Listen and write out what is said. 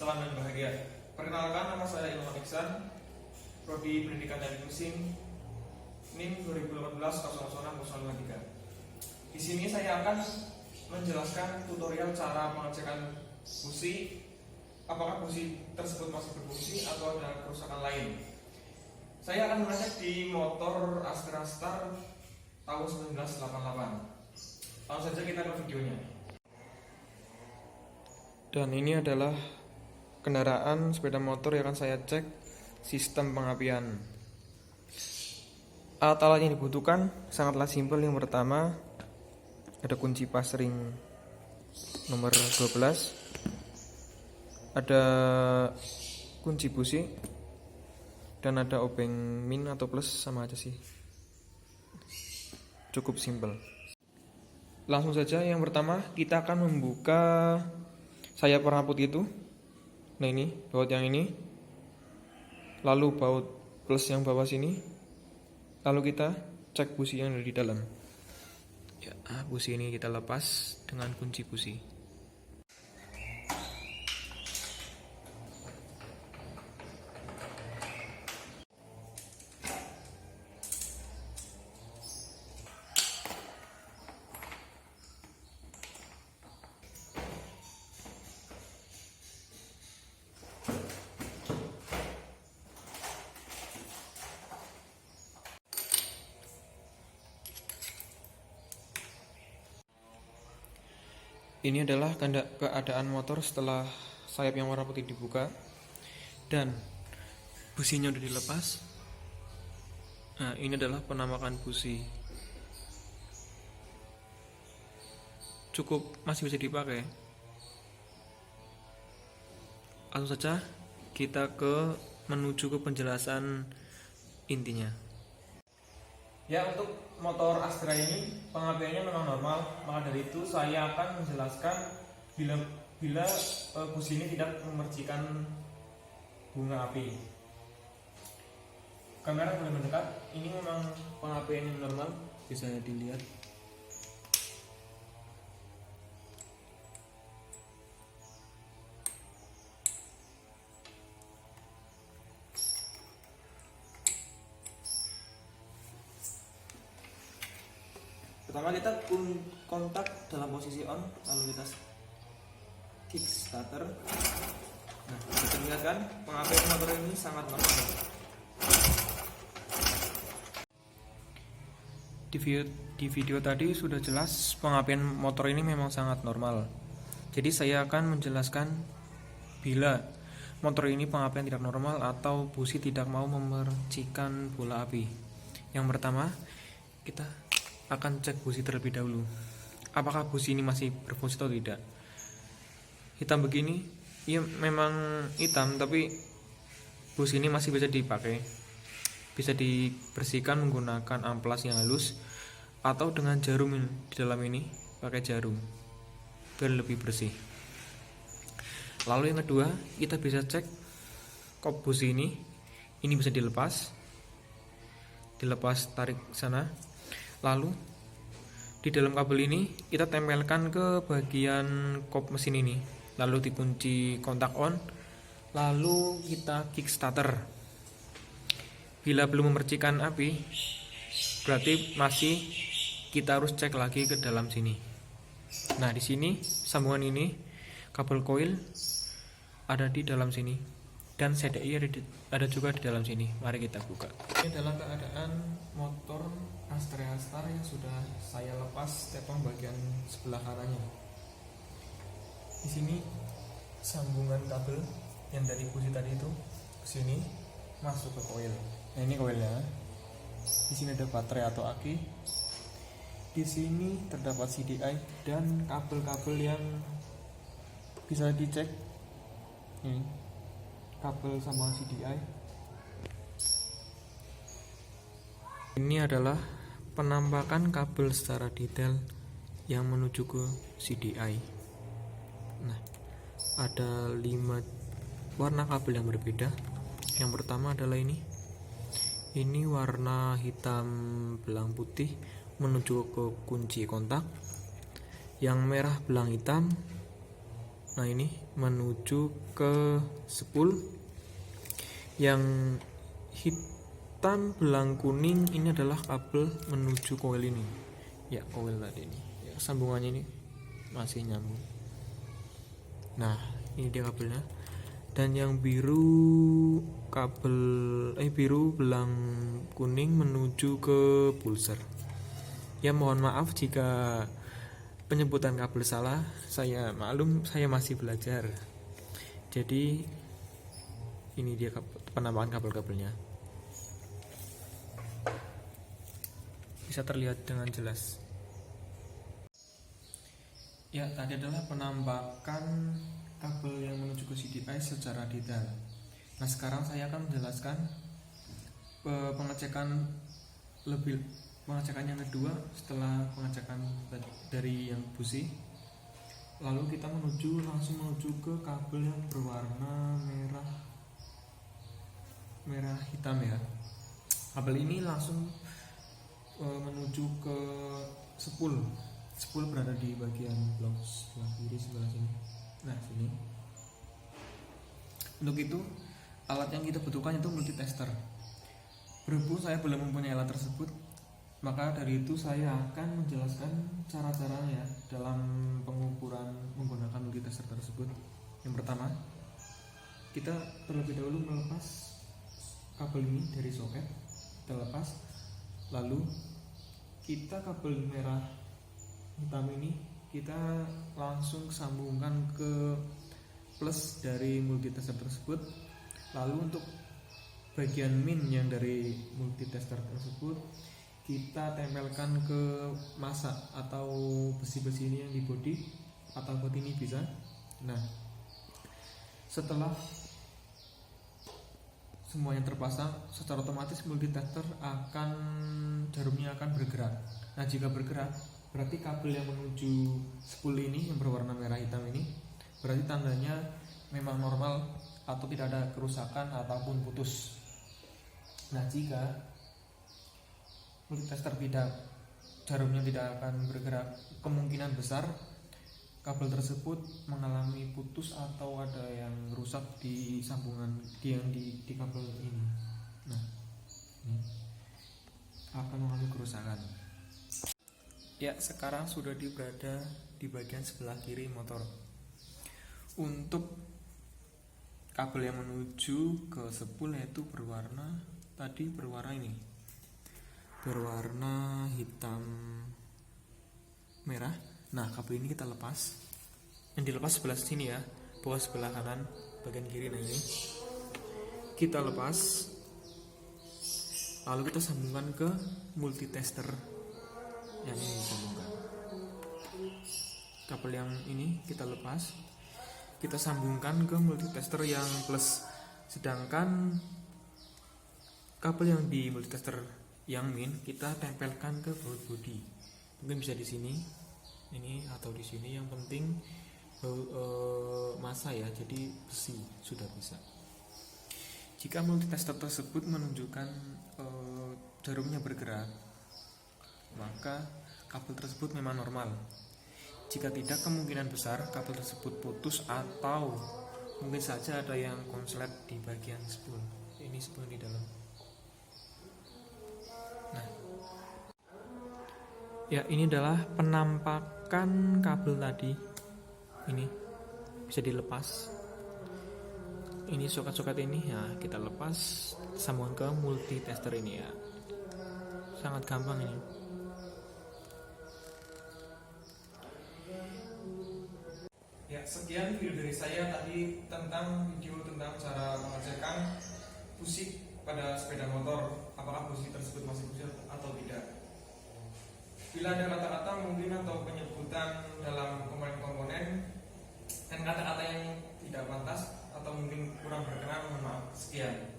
Salam dan bahagia. Perkenalkan, nama saya Ilham Iksan, Prodi Pendidikan Teknik Mesin, NIM 2018-006053. Di sini saya akan menjelaskan tutorial cara pengecekan busi, apakah busi tersebut masih berfungsi atau ada kerusakan lain. Saya akan mengecek di motor Astra Star tahun 1988. Langsung saja kita ke videonya. Dan ini adalah kendaraan sepeda motor yang akan saya cek sistem pengapian. Alat-alat yang dibutuhkan sangatlah simpel. Yang pertama, ada kunci pas ring nomor 12, ada kunci busi, dan ada obeng min atau plus, sama aja sih. Cukup simpel. Langsung saja, yang pertama kita akan membuka sayap warna putih itu. Nah, ini baut yang ini, lalu baut plus yang bawah sini, lalu kita cek busi yang ada di dalam. Ya, busi ini kita lepas dengan kunci busi. Ini adalah keadaan motor setelah sayap yang warna putih dibuka dan businya udah dilepas. Nah, ini adalah penampakan busi. Cukup masih bisa dipakai. Langsung saja kita menuju ke penjelasan intinya. Ya, untuk motor Astra ini pengapiannya memang normal, maka dari itu saya akan menjelaskan bila busi ini tidak memercikan bunga api. Kamera boleh mendekat. Ini memang pengapiannya normal, bisa dilihat. Pertama kita kontak dalam posisi on, lalu kita kick starter. Nah, bisa dilihat kan, pengapian motor ini sangat normal. Di video tadi sudah jelas pengapian motor ini memang sangat normal. Jadi saya akan menjelaskan bila motor ini pengapian tidak normal atau busi tidak mau memercikan bola api. Yang pertama, kita akan cek busi terlebih dahulu. Apakah busi ini masih berfungsi atau tidak? Hitam begini, ya memang hitam, tapi busi ini masih bisa dipakai. Bisa dibersihkan menggunakan amplas yang halus atau dengan jarum di dalam ini, pakai jarum biar lebih bersih. Lalu yang kedua, kita bisa cek kop busi ini. Ini bisa dilepas tarik sana. Lalu di dalam kabel ini kita tempelkan ke bagian kop mesin ini, lalu dikunci kontak on, lalu kita kick starter. Bila belum memercikan api, berarti masih kita harus cek lagi ke dalam sini. Nah, di sini sambungan ini kabel coil ada di dalam sini dan CDI ada juga di dalam sini. Mari kita buka. Ini adalah keadaan motor Astra Star yang sudah saya lepas tepung bagian sebelah kanannya. Di sini sambungan kabel yang dari busi tadi itu ke sini masuk ke coil. Nah, ini coilnya. Di sini ada baterai atau aki. Di sini terdapat CDI dan kabel-kabel yang bisa dicek. Ini kabel sambungan CDI. Ini adalah penampakan kabel secara detail yang menuju ke CDI. Nah, ada 5 warna kabel yang berbeda. Yang pertama adalah ini warna hitam belang putih menuju ke kunci kontak. Yang merah belang hitam Nah, ini menuju ke spool. Yang hitam belang kuning ini adalah kabel menuju coil ini. Ya, coil tadi ini. Ya, sambungannya ini masih nyambung. Nah, ini dia kabelnya. Dan yang biru biru belang kuning menuju ke pulser. Ya, mohon maaf jika penyebutan kabel salah. Saya maklum, saya masih belajar. Jadi ini dia penampakan kabel-kabelnya. Bisa terlihat dengan jelas. Ya, tadi adalah penampakan kabel yang menuju ke CDI secara detail. Nah, sekarang saya akan menjelaskan pengecekan yang kedua setelah pengecekan dari yang busi. Lalu kita langsung menuju ke kabel yang berwarna merah hitam ya. Kabel ini langsung menuju ke spool. Spool berada di bagian blok sebelah kiri sebelah sini. Nah, sini. Untuk itu, alat yang kita butuhkan itu multitester. Berhubung saya belum mempunyai alat tersebut, maka dari itu saya akan menjelaskan cara-caranya dalam pengukuran menggunakan multitester tersebut. Yang pertama, kita terlebih dahulu melepas kabel ini dari soket. Kita lepas, lalu kita kabel merah hitam ini kita langsung sambungkan ke plus dari multitester tersebut. Lalu untuk bagian min yang dari multitester tersebut kita tempelkan ke masa atau besi-besi ini yang di bodi atau bot ini bisa. Nah, setelah semuanya terpasang, secara otomatis multitester jarumnya akan bergerak. Nah, jika bergerak, berarti kabel yang menuju spool ini yang berwarna merah hitam ini berarti tandanya memang normal atau tidak ada kerusakan ataupun putus. Nah, jika multitester jarumnya tidak akan bergerak, kemungkinan besar kabel tersebut mengalami putus atau ada yang rusak di sambungan di kabel ini. Nah, ini akan mengalami kerusakan. Ya, sekarang sudah berada di bagian sebelah kiri motor. Untuk kabel yang menuju ke spool yaitu berwarna ini, berwarna hitam merah. Nah, kabel ini kita lepas. Yang dilepas sebelah sini ya, bawah sebelah kanan bagian kiri. Nah, ini kita lepas, lalu kita sambungkan ke multitester yang ini disambungkan. Kabel yang ini kita lepas, kita sambungkan ke multitester yang plus. Sedangkan kabel yang di multitester yang min kita tempelkan ke baut bodi. Mungkin bisa di sini, ini atau di sini. Yang penting massa ya, jadi besi sudah bisa. Jika multitester tersebut menunjukkan jarumnya bergerak, maka kabel tersebut memang normal. Jika tidak, kemungkinan besar kabel tersebut putus atau mungkin saja ada yang konslet di bagian spool. Ini spool di dalam. Nah, ya, ini adalah penampakan kabel tadi. Ini bisa dilepas. Ini soket-soket ini ya kita lepas, sambungkan ke multitester ini ya. Sangat gampang ini. Ya, sekian video dari saya tadi tentang cara mengecekan busi pada sepeda motor, apakah busi tersebut masih busi atau tidak. Bila ada kata-kata mungkin atau penyebutan dalam komponen-komponen dan kata-kata yang tidak pantas atau mungkin kurang berkenan, mohon maaf. Sekian.